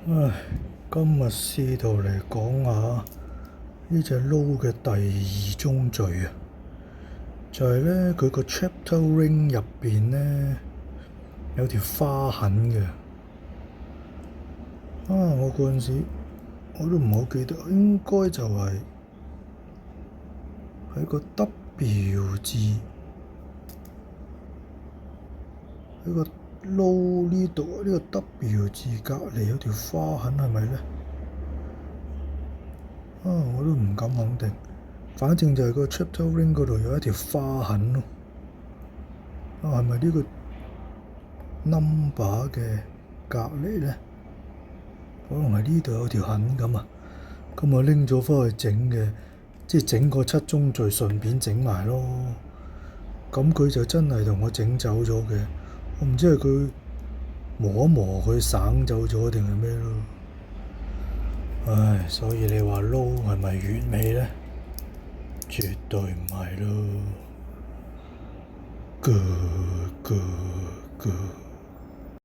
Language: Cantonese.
唉，今日試圖嚟講下呢隻撈嘅第二宗罪啊，就係咧佢個 chapter ring 入邊咧有條花痕嘅。我嗰陣時我都唔好記得，應該就係喺個 W 字喺個撈呢度呢個 W 字隔離有條花痕，係咪咧？我都唔敢肯定，反正就係個 chapter ring 嗰度有一條花痕咯。係咪呢個 number 嘅隔離咧？可能係呢度有條痕咁啊。咁我拎咗返去整嘅，即係整個七宗罪順便整埋咯。咁佢就真係同我整走咗嘅。我唔知係佢磨一磨佢省走咗定係咩咯。唉，所以你話撈係咪完美咧？絕對唔係咯。Good。